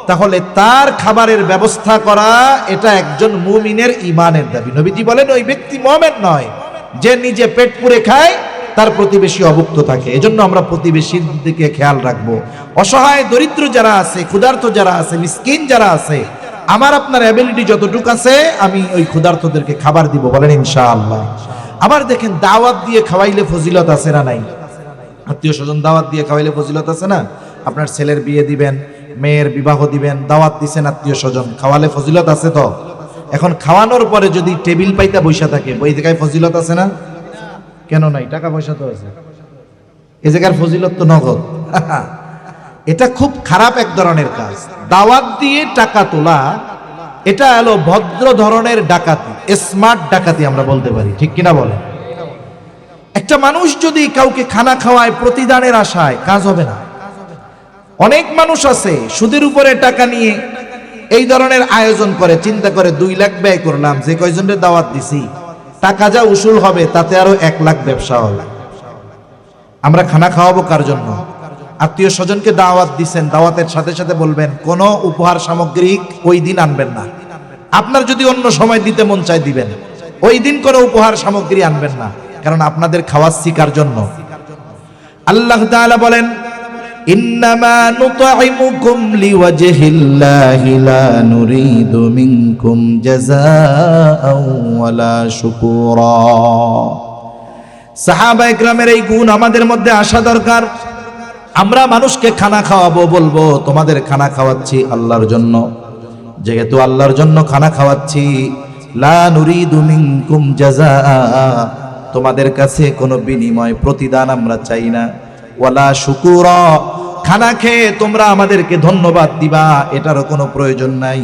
তাহলে তার খাবারের ব্যবস্থা করা, এটা একজন মুমিনের ঈমানের দাবি। নবীজি বলেন ওই ব্যক্তি মুমিন নয় যে নিজে পেট পুরে খায়, তার প্রতিবেশী অভুক্ত থাকে। এজন্য আমরা প্রতিবেশীর দিকে খেয়াল রাখবো। অসহায় দরিদ্র যারা আছে, ক্ষুধার্ত যারা আছে, মিসকিন যারা আছে, আমার আপনার অ্যাবিলিটি যতটুকু আছে আমি ওই ক্ষুধার্তদেরকে খাবার দিব, বলেন ইনশাআল্লাহ। আবার দেখেন, দাওয়াত দিয়ে খাওয়াইলে ফজিলত আছে না নাই? আত্মীয় স্বজন দাওয়াত দিয়ে খাওয়াইলে ফজিলত আছে না? আপনার ছেলের বিয়ে দিবেন, মেয়ের বিবাহ দিবেন, দাওয়াত দিছেন, আত্মীয় স্বজন খাওয়ালে ফজিলত আছে তো? এখন খাওয়ানোর পরে যদি টেবিল পাইতা বৈশা থাকে, ওই জায়গায় ফজিলত আছে না? কেন নাই? টাকা পয়সা তো আছে, এই জায়গার ফজিলত তো নগদ। এটা খুব খারাপ এক ধরনের কাজ। দাওয়াত দিয়ে টাকা তোলা, এটা হলো ভদ্র ধরনের ডাকাতি, স্মার্ট ডাকাতি আমরা বলতে পারি, ঠিক কিনা বলেন? একটা মানুষ যদি কাউকে খানা খাওয়ায় প্রতিদানের আশায়, কাজ হবে না। অনেক মানুষ আছে সুদের উপরে টাকা নিয়ে এই ধরনের আয়োজন করে, চিন্তা করে 2 লাখ ব্যয় করলাম, যে কয়জনের দাওয়াত দিছি, টাকা যা উসুল হবে তাতে আরো 1 লাখ ব্যবসা হবে। আমরা খানা খাওয়াবো কার জন্য? আত্মীয় স্বজনকে দাওয়াত দিছেন, দাওয়াতের সাথে সাথে বলবেন কোনো উপহার সামগ্রী ওই দিন আনবেন না। আপনার যদি অন্য সময় দিতে মন চায় দিবেন, ওই দিন কোনো উপহার সামগ্রী আনবেন না, কারণ আপনাদের খাওয়াচ্ছি কার জন্য? আল্লাহ তাআলা বলেন, ইন্নামা নুতঈমুকুম লিওয়াজহিল্লাহি লা নুরিদু মিনকুম জাযাআও ওয়ালা শুকুরা। সাহাবায়ে কেরামের এই গুণ আমাদের মধ্যে আসা দরকার। আমরা মানুষকে খানা খাওয়াবো, বলবো তোমাদের খানা খাওয়াচ্ছি আল্লাহর জন্য, যেহেতু আল্লাহর জন্য খানা খাওয়াচ্ছি, লা নুরিদু মিনকুম জাযাআ, তোমাদের কাছে কোনো বিনিময় প্রতিদান আমরা চাই না, ওয়ালা শুকুরা, খানা খেয়ে তোমরা আমাদেরকে ধন্যবাদ দিবা এটারও কোনো প্রয়োজন নাই,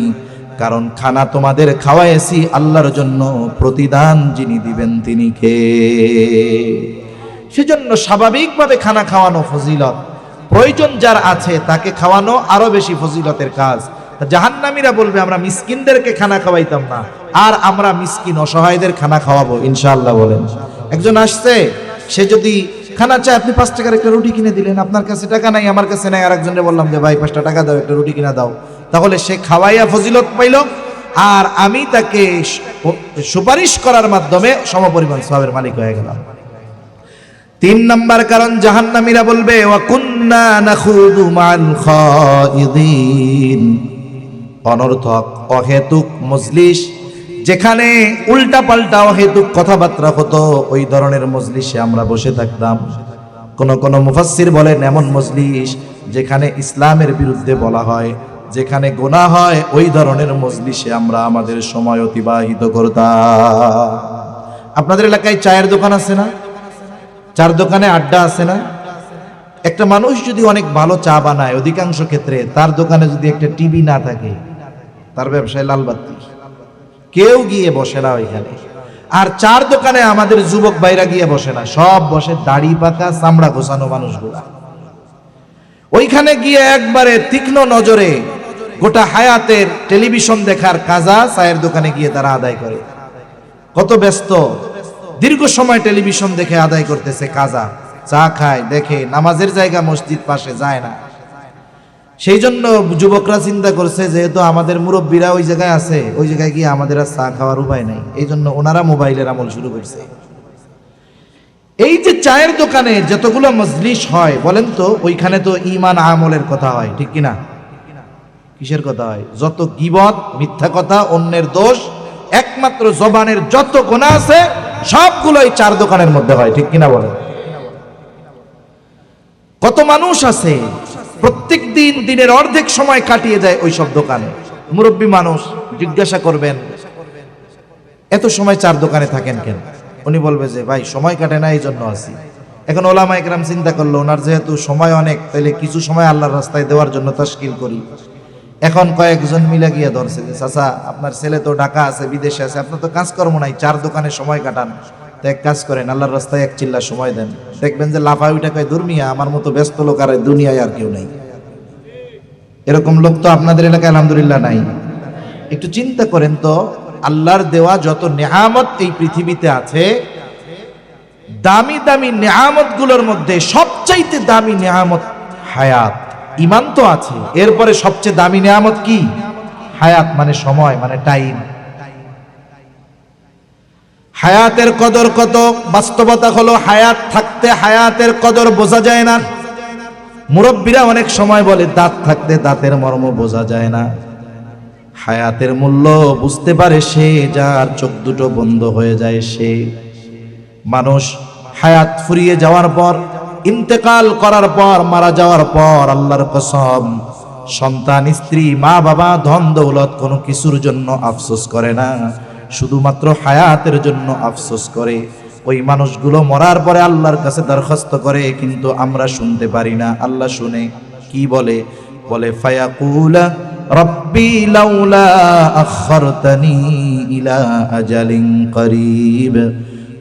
কারণ খানা তোমাদের খাওয়াইছি আল্লাহর জন্য, প্রতিদান যিনি দিবেন তিনি কে। সেজন্য স্বাভাবিকভাবে খানা খাওয়ানো ফজিলত। প্রয়োজন যার আছে তাকে খাওয়ানো আরো বেশি ফজিলতের কাজ। জাহান্নামীরা বলবে আমরা মিসকিনদেরকে খানা খাওয়াইতাম না, আর আমরা মিসকিন অসহায়দের খানা খাওয়াবো ইনশাআল্লাহ। বলেন, একজন আসছে, সে যদি খানা চায়, আপনি 5 টাকার একটা রুটি কিনে দিলেন, আপনার কাছে টাকা নাই, আমার কাছে নাই, আর একজনে বললাম যে ভাই 5টা টাকা দাও, একটা রুটি কিনা দাও, তাহলে সে খাওয়াইয়া ফজিলত পাইল, আর আমি তাকে সুপারিশ করার মাধ্যমে সমপরিমাণ সওয়াবের মালিক হয়ে গেলাম। 3 নাম্বার কারণ, জাহান্নামীরা বলবে ওয়া কুন্না নাখুদু মাল খাইদিন, অনর্থক অহেতুক মজলিস, যেখানে উল্টা পাল্টা অহেতুক কথাবার্তা হতো, ওই ধরনের মজলিসে আমরা বসে থাকতাম। কোন মুফাসসির বলেন এমন মজলিস যেখানে ইসলামের বিরুদ্ধে বলা হয়, যেখানে গুনাহ হয়, ওই ধরনের মজলিসে আমরা আমাদের সময় অতিবাহিত করতাম। আপনাদের এলাকায় চায়ের দোকান আছে না? চার দোকানে আড্ডা আছে না? একটা মানুষ যদি অনেক ভালো চা বানায়, অধিকাংশ ক্ষেত্রে তার দোকানে যদি একটা টিভি না থাকে, তার ব্যবসায় লালবাতি, কেউ গিয়ে বসে না ওইখানে। আর চার দোকানে আমাদের যুবক ভাইরা গিয়ে বসে না, সব বসে দাড়ি পাকা চামড়া ঘোষানো মানুষগুলা। ওইখানে গিয়ে একবারে তীক্ষ্ণ নজরে গোটা হায়াতের টেলিভিশন দেখার কাজা চায়ের দোকানে গিয়ে তারা আদায় করে। কত ব্যস্ত, দীর্ঘ সময় টেলিভিশন দেখে আদায় করতেছে কাজা, চা খায়, দেখে, নামাজের জায়গা মসজিদ পাশে যায় না। সেই জন্য যুবকরা চিন্তা করছে, যেহেতু আমাদের মুরব্বীরা ওই জায়গায় আছে, ওই জায়গায় গিয়ে আমাদের আর চা খাওয়ার উপায় নাই, এই জন্য ওনারা মোবাইলের আমল শুরু করছে। এই যে চায়ের দোকানে যতগুলো মজলিস হয়, বলেন তো ওইখানে তো ঈমান আমলের কথা হয়, ঠিক কিনা? কিসের কথা হয়? যত গীবত, মিথ্যা কথা, অন্যের দোষ, একমাত্র জবানের যত গুনাহ আছে সবগুলোই চার দোকানের মধ্যে হয়, ঠিক কিনা বলেন? কত মানুষ আছে প্রত্যেক দিন দিনের অর্ধেক সময় কাটিয়ে যায় ওই সব দোকানে। মুরব্বী মানুষ, জিজ্ঞাসা করবেন এত সময় চার দোকানে থাকেন কেন? উনি বলবে যে ভাই সময় কাটে না, এই জন্য আছি। এখন ওলামা ইকরাম চিন্তা করলো, ওনার যেহেতু সময় অনেক, তাহলে কিছু সময় আল্লাহর রাস্তায় দেওয়ার জন্য তাশকিল করি। এখন কয়েকজন মিলে গিয়ে ধরছে যে চাচা, আপনার ছেলে তো ঢাকা আছে, বিদেশে আছে, আপনার তো কাজকর্ম নাই, চার দোকানে সময় কাটান, তো এক কাজ করেন, আল্লাহর রাস্তায় এক চিল্লা সময় দেন, দেখবেন যে লাফায় উঠে কয় দুর্মিয়া, আমার মতো ব্যস্ত লোক আর দুনিয়ায় আর কেউ নাই। এরকম লোক তো আপনাদের এলাকায় আলহামদুলিল্লাহ নাই। একটু চিন্তা করেন তো, আল্লাহর দেওয়া যত নেয়ামত এই পৃথিবীতে আছে, দামি দামি নেয়ামত গুলোর মধ্যে সবচাইতে দামি নেয়ামত হায়াত। ঈমান তো আছে, এরপরে সবচেয়ে দামি নেয়ামত কি? হায়াত, মানে সময়, মানে টাইম। হায়াতের কদর কত? বাস্তবতা হলো হায়াত থাকতে হায়াতের কদর বোঝা যায় না। মুরব্বীরা অনেক সময় বলে দাঁত থাকতে দাঁতের মর্ম বোঝা যায় না। হায়াতের মূল্য বুঝতে পারে সে, যার চোখ দুটো বন্ধ হয়ে যায় সে। মানুষ হায়াত ফুরিয়ে যাওয়ার পর, ইন্তেকাল করার পর, মারা যাওয়ার পর, আল্লাহর কসম, সন্তান, স্ত্রী, মা বাবা, ধন দৌলত কোনো কিছুর জন্য আফসোস করে না, শুধুমাত্র হায়াতের জন্য আফসোস করে। ওই মানুষগুলো মরার পরে আল্লাহর কাছে দরখাস্ত করে, কিন্তু আমরা শুনতে পারি না। আল্লাহ শুনে, কি বলে? বলে ফায়াকুলা রব্বি লাউলা আখরতানি ইলা আজালিন করিব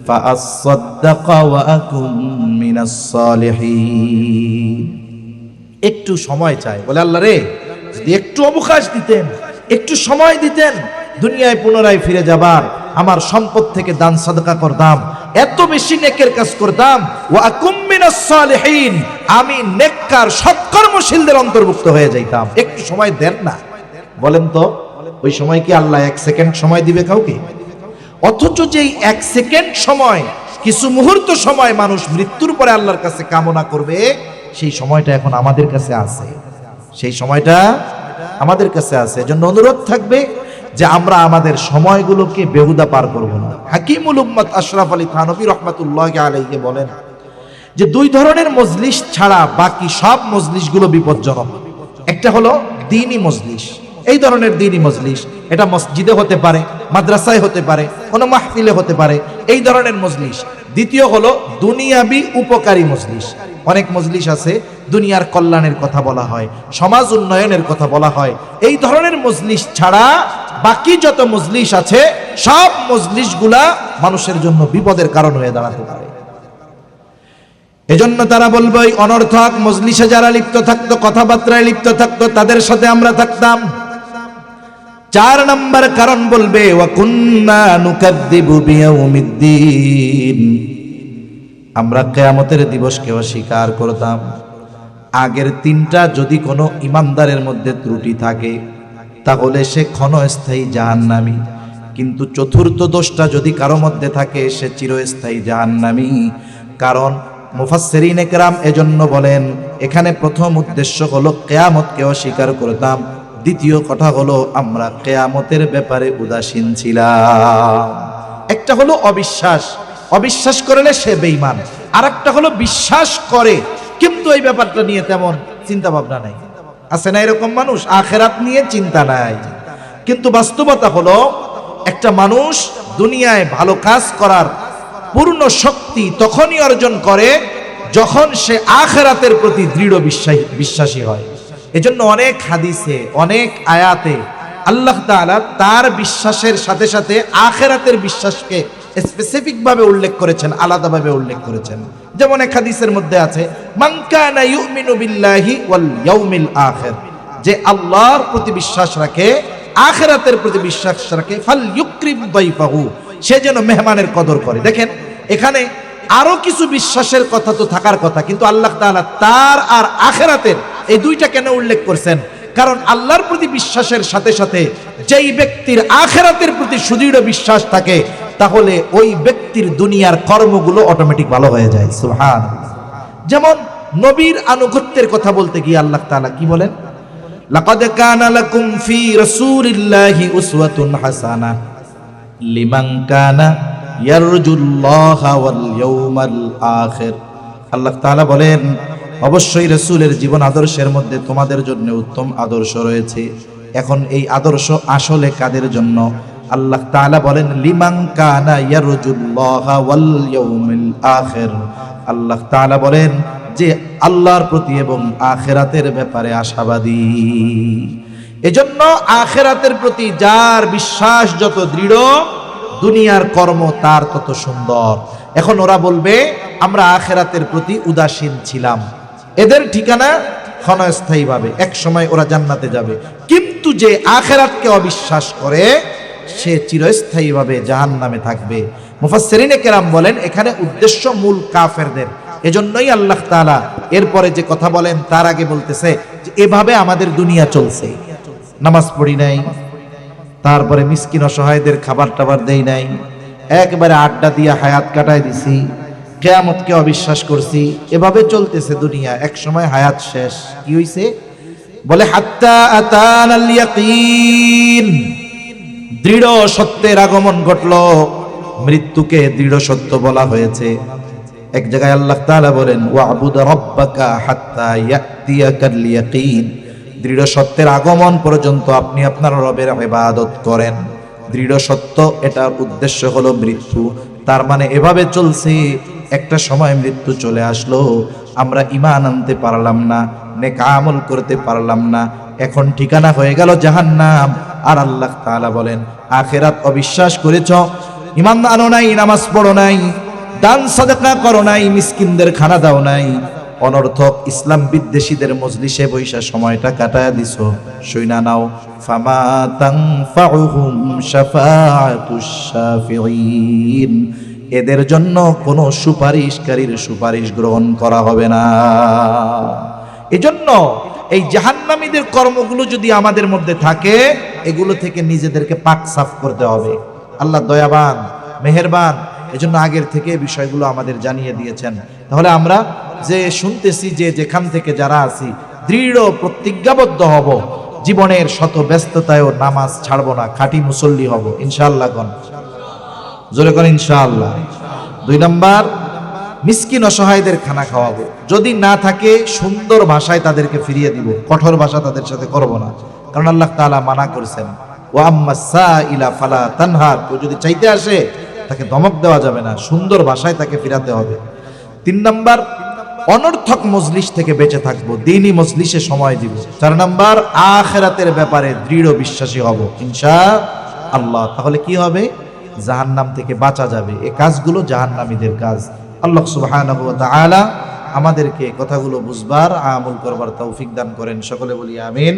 ফাআসাদদাক ওয়া আকুন মিনাস সালিহিন। একটু সময় চাই, বলে আল্লাহ রে, যদি একটু অবকাশ দিতেন, একটু সময় দিতেন, দুনিয়ায় পুনরায় ফিরে যাবার, আমার সম্পদ থেকে দান সাদকা করতাম, এত বেশি নেকের কাজ করতাম, ওয়া আকুম মিনাস সালিহিন, আমি নেককার সৎকর্মশীলদের অন্তর্ভুক্ত হয়ে যাইতাম। একটু সময় দেন না। বলেন তো, ওই সময় কি আল্লাহ 1 সেকেন্ড সময় দিবে কাউকে? অথচ যেই 1 সেকেন্ড সময়, কিছু মুহূর্ত সময় মানুষ মৃত্যুর পরে আল্লাহর কাছে কামনা করবে, সেই সময়টা এখন আমাদের কাছে আছে, সেই সময়টা আমাদের কাছে আছে। এজন্য অনুরোধ থাকবে যে আমরা আমাদের সময়গুলোকে বেহুদা পার করব না। হাকিমুল উম্মত আশরাফ আলী থানভী রহমাতুল্লাহি আলাইহি বলেন যে 2 ধরনের মজলিস ছাড়া বাকি সব মজলিসগুলো বিপজ্জনক। একটা হলো দ্বীনি মজলিস, এই ধরনের দ্বীনি মজলিস, এটা মসজিদে হতে পারে, মাদ্রাসায় হতে পারে, কোনো মাহফিলে হতে পারে, এই ধরনের মজলিস। দ্বিতীয় হলো দুনিয়াবি উপকারী মজলিস। অনেক মজলিস আছে দুনিয়ার কল্যাণের কথা বলা হয়, সমাজ উন্নয়নের কথা বলা হয়। এই ধরনের মজলিস ছাড়া বাকি যত মজলিস আছে, সব মজলিসগুলা মানুষের জন্য বিপদের কারণ হয়ে দাঁড়াতে পারে। এজন্য তারা বলবে ওই অনর্থক মজলিসে যারা লিপ্ত থাকতো, কথাবার্তায় লিপ্ত থাকতো, তাদের সাথে আমরা থাকতাম। 4 নম্বর কারণ বলবে ওয়া কুন্না নুকাদ্দিবু বিয়াউমিদ্দিন, আমরা কিয়ামতের দিবসকে অস্বীকার করতাম। আগের 3টা যদি কোনো ইমানদারের মধ্যে ত্রুটি থাকে তাহলে সে ক্ষণস্থায়ী জাহান্নামী, কিন্তু চতুর্থ দোষটা যদি কারো মধ্যে থাকে সে চিরস্থায়ী জাহান্নামী। কারণ মুফাসসিরিনে কেরাম এজন্য বলেন এখানে প্রথম উদ্দেশ্য হলো কিয়ামতকে অস্বীকার করতাম, দ্বিতীয় কথা হলো আমরা কিয়ামতের ব্যাপারে উদাসীন ছিলাম। একটা হলো অবিশ্বাস, অবিশ্বাস করলে সে বেঈমান, আর একটা হলো বিশ্বাস করে কিন্তু এই ব্যাপারটা নিয়ে তেমন চিন্তা ভাবনা নাই। আছে না এরকম মানুষ, আখিরাত নিয়ে চিন্তা নাই। কিন্তু বাস্তবতা হলো একটা মানুষ দুনিয়ায় ভালো কাজ করার পূর্ণ শক্তি তখনই অর্জন করে যখন সে আখিরাতের প্রতি দৃঢ় বিশ্বাসী হয়। এজন্য অনেক হাদিসে, অনেক আয়াতে আল্লাহ তাআলা তার বিশ্বাসের সাথে সাথে আখিরাতের বিশ্বাসকে স্পেসিফিক ভাবে উল্লেখ করেছেন, আলাদাভাবে উল্লেখ করেছেন। যেমন এক হাদিসের মধ্যে আছে মান কানা ইউমিনু বিল্লাহি ওয়াল ইয়াউমিল আখির, যে আল্লাহর প্রতি বিশ্বাস রাখে, আখিরাতের প্রতি বিশ্বাস রাখে, ফাল ইউকরিম দাইফাহু, সে যেন মেহমানের কদর করে। দেখেন এখানে আরো কিছু বিশ্বাসের কথা তো থাকার কথা, কিন্তু আল্লাহ তাআলা তার আর আখিরাতের এই দুইটা কেন উল্লেখ করছেন? কারণ আল্লাহর প্রতি বিশ্বাসের সাথে সাথে যেই ব্যক্তির আখিরাতের প্রতি সুদৃঢ় বিশ্বাস থাকে তাহলে ওই ব্যক্তির দুনিয়ার কর্মগুলো অটোমেটিক ভালো হয়ে যায়। সুবহানাল্লাহ। যেমন নবীর আনুগত্যের কথা বলতে গিয়ে আল্লাহ তাআলা কি বলেন? লাকাদ কানা লাকুম ফি রাসূলিল্লাহি উসওয়াতুন হাসানাহ লিমান কানা ইয়ারজুল্লাহা ওয়াল ইয়াউমাল আখির। আল্লাহ তাআলা বলেন অবশ্যই রাসূলের জীবন আদর্শের মধ্যে তোমাদের জন্য উত্তম আদর্শ রয়েছে। এখন এই আদর্শ আসলে কাদের জন্য? আল্লাহ তাআলা বলেন লিমান কানা ইয়ারজুল্লাহা ওয়াল ইয়াউমিল আখির। আল্লাহ তাআলা বলেন যে আল্লাহর প্রতি এবং আখিরাতের ব্যাপারে আশাবাদী। এজন্য আখিরাতের প্রতি যার বিশ্বাস যত দৃঢ়, দুনিয়ার কর্ম তার তত সুন্দর। এখন ওরা বলবে আমরা আখিরাতের প্রতি উদাসীন ছিলাম, এদের ঠিকানা ক্ষণস্থায়ীভাবে, এক সময় ওরা জান্নাতে যাবে। কিন্তু যে আখিরাতকে অবিশ্বাস করে সে চিরস্থায়ীভাবে জাহান্নামে থাকবে। মুফাসসিরিনে কেরাম বলেন এখানে উদ্দেশ্য মূল কাফেরদের। এজন্যই আল্লাহ তাআলা এরপরে যে কথা বলেন তার আগে বলতেছে যে এভাবে আমাদের দুনিয়া চলছে, নামাজ পড়ি নাই, তারপরে মিসকিন অসহায়দের খাবার টাবার দেই নাই, একবারে আড্ডা দিয়া হায়াত কাটায় দিছি, কিয়ামতকে অবিশ্বাস করছি, এভাবে চলতেছে দুনিয়া। এক সময় হায়াত শেষ, কি হইছে? বলে হাত্তা আতানাল ইয়াকিন, দৃঢ় সত্যের আগমন ঘটলো। মৃত্যুকে দৃঢ় সত্য বলা হয়েছে। এক জায়গায় আল্লাহ তাআলা বলেন ওয়াবুদ রাব্বাকা হাত্তা ইয়াতিয়াকাল ইয়াকিন, দৃঢ় সত্যের আগমন পর্যন্ত আপনি আপনার রবের ইবাদত করেন। দৃঢ় সত্য এটার উদ্দেশ্য হলো মৃত্যু। তার মানে এভাবে চলছে, একটা সময় মৃত্যু চলে আসলো, আমরা ঈমান আনতে পারলাম না, নেক আমল করতে পারলাম না, এখন ঠিকানা হয়ে গেল জাহান্নাম। আর আল্লাহ তাআলা বলেন আখিরাত অবিশ্বাস করেছ, ঈমান আনো নাই, নামাজ পড়ো নাই, দান সাদাকা করো নাই, মিসকিনদের খানা দাও নাই, অনর্থক ইসলাম বিদ্বেষীদের মজলিসে বৈশা সময়টা কাটায়া দিছো, শুইনা নাও ফামা তানফাউহুম শাফাআতুশ শাফিঈন, এদের জন্য কোনো সুপারিশকারীর সুপারিশ গ্রহণ করা হবে না। এজন্য এই জাহান্নামীদের কর্মগুলো যদি আমাদের মধ্যে থাকে, এগুলো থেকে নিজেদেরকে পাক সাফ করতে হবে। আল্লাহ দয়াবান, মেহেরবান, এজন্য আগের থেকে বিষয়গুলো আমাদের জানিয়ে দিয়েছেন। তাহলে আমরা যে শুনতেছি, যে যেখান থেকে যারা আছি, দৃঢ় প্রতিজ্ঞাবদ্ধ হব, জীবনের শত ব্যস্ততায়ও নামাজ ছাড়বো না, খাঁটি মুসল্লি হব ইনশাআল্লাহ। কোন জোরে কোন ইনশাআল্লাহ। 2 নাম্বার, মিসকিন অসহায়দের খানা খাওয়াবো। যদি না থাকে সুন্দর ভাষায় তাদেরকে ফিরিয়ে দিব, কঠোর ভাষা তাদের সাথে করব না, কারণ আল্লাহ তাআলা মানা করেছেন ওয়া আম্মাস সাইলা ফালা তানহার, কেউ যদি চাইতে আসে তাকে ধমক দেওয়া যাবে না, সুন্দর ভাষায় তাকে ফিরাতে হবে। 3 নাম্বার, অনর্থক মজলিস থেকে বেঁচে থাকবো, দ্বীনি মজলিসে সময় দিব। 4 নাম্বার, আখিরাতের ব্যাপারে দৃঢ় বিশ্বাসী হব ইনশাআল্লাহ। তাহলে কি হবে? জাহান্নাম থেকে বাঁচা যাবে। এই কাজগুলো জাহান্নামীদের কাজ। আল্লাহ সুবহানাহু ওয়া তাআলা আমাদেরকে কথাগুলো বুঝবার আমল করবার তৌফিক দান করেন। সকলে বলি আমিন।